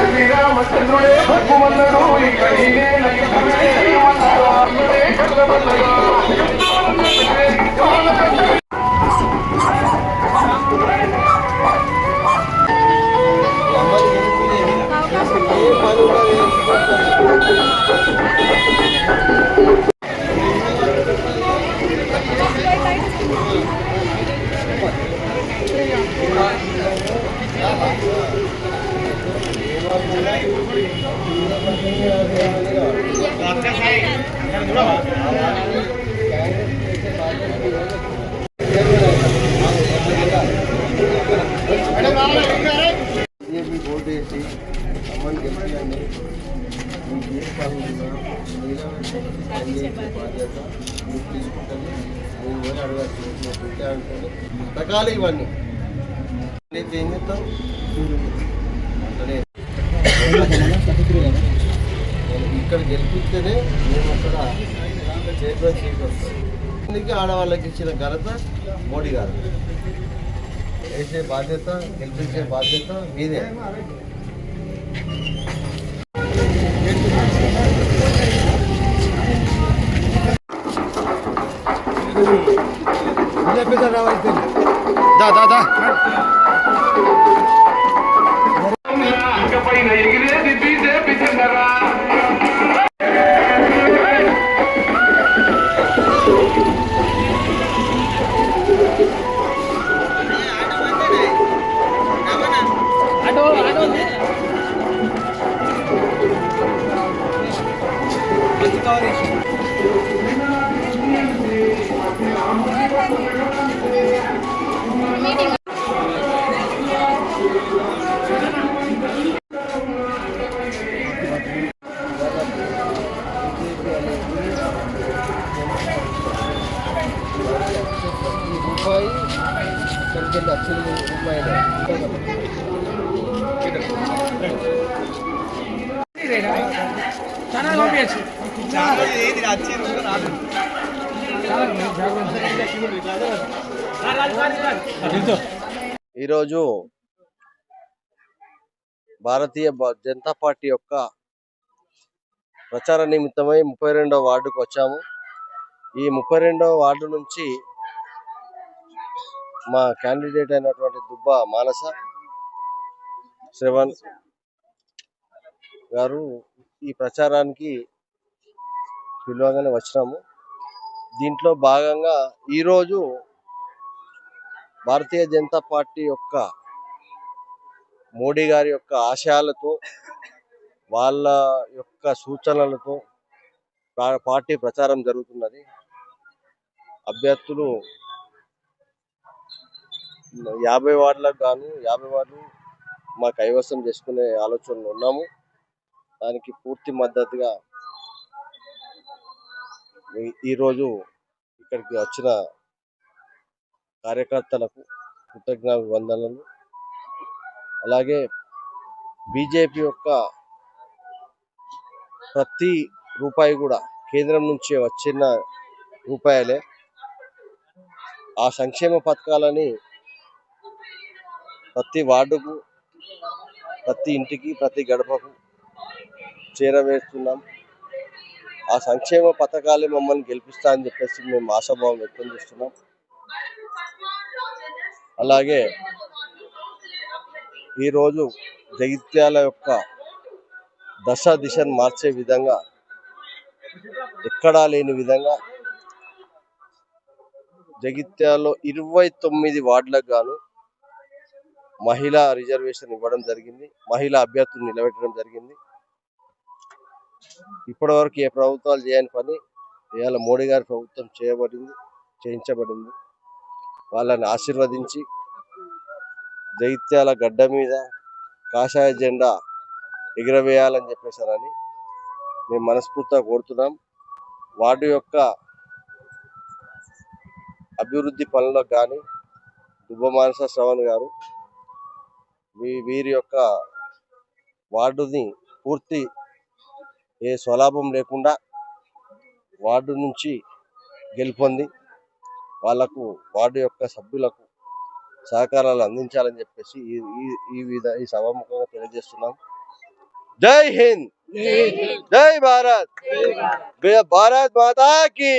శ్రీరామచంద్రుడే భగ్గుమన్నడు ఇక నేనే ఓటు వేసి అమ్మని గెలిపియండి. మీకు ఏ పనులు ఉన్నా బాధ్యత మీకు తీసుకుంటుంది. నేను పోయి అడగచ్చు రకాలు ఇవన్నీ ఏం చెప్తాం. ఇక్కడ గెలిపిస్తేనే మేము అక్కడ చైర్మన్ సీట్ వస్తాం. దీనికి ఆడవాళ్ళకి ఇచ్చిన ఘనత మోడీ గారు. వేసే బాధ్యత గెలిపించే బాధ్యత మీదే. రూపాయి అక్కడికి లక్షల రూపాయలు ఈరోజు భారతీయ జనతా పార్టీ యొక్క ప్రచార నిమిత్తమై 32వ వార్డుకు వచ్చాము. ఈ 32వ వార్డు నుంచి మా క్యాండిడేట్ అయినటువంటి దుబ్బా మానస శ్రవణ్ గారు ఈ ప్రచారానికి పిలవగానే వచ్చినాము. దీంట్లో భాగంగా ఈరోజు భారతీయ జనతా పార్టీ యొక్క మోడీ గారి యొక్క ఆశయాలతో వాళ్ళ యొక్క సూచనలతో పార్టీ ప్రచారం జరుగుతున్నది. అభ్యర్థులు 50 వార్డులకు గాను 50 వార్డులు మా కైవసం చేసుకునే ఆలోచనలో ఉన్నాము. దానికి పూర్తి మద్దతుగా ఈరోజు ఇక్కడికి వచ్చిన కార్యకర్తలకు కృతజ్ఞాభివందనలు. అలాగే బీజేపీ యొక్క ప్రతి రూపాయి కూడా కేంద్రం నుంచి వచ్చిన రూపాయలే. ఆ సంక్షేమ పథకాలని ప్రతి వార్డుకు, ప్రతి ఇంటికి, ప్రతి గడపకు చేరవేస్తున్నాం. ఆ సంక్షేమ పథకాలే మమ్మల్ని గెలిపిస్తా అని చెప్పేసి మేము ఆశాభావం వ్యక్తం చేస్తున్నాం. అలాగే ఈరోజు జగిత్యాల యొక్క దశ దిశను మార్చే విధంగా, ఎక్కడా లేని విధంగా జగిత్యాలలో 29 వార్డులకు గాను మహిళా రిజర్వేషన్ ఇవ్వడం జరిగింది. మహిళా అభ్యర్థులు నిలబెట్టడం జరిగింది. ఇప్పటివరకు ఏ ప్రభుత్వాలు చేయని పని ఇవాళ మోడీ గారి ప్రభుత్వం చేయించబడింది. వాళ్ళని ఆశీర్వదించి జగిత్యాల గడ్డ మీద కాషాయ జెండా ఎగురవేయాలని చెప్పేసారని మేము మనస్ఫూర్తిగా కోరుతున్నాం. వార్డు యొక్క అభివృద్ధి పనులకు కానీ దుబ్బ మానస శ్రవణ్ గారు వీరి యొక్క వార్డుని పూర్తి ఏ స్వలాభం లేకుండా వార్డు నుంచి గెలుపొంది వాళ్లకు వార్డు యొక్క సభ్యులకు సహకారాలు అందించాలని చెప్పేసి ఈ సభాముఖంగా తెలియజేస్తున్నాం. జై హింద్, జై భారత్, భారత్ మాతా కీ.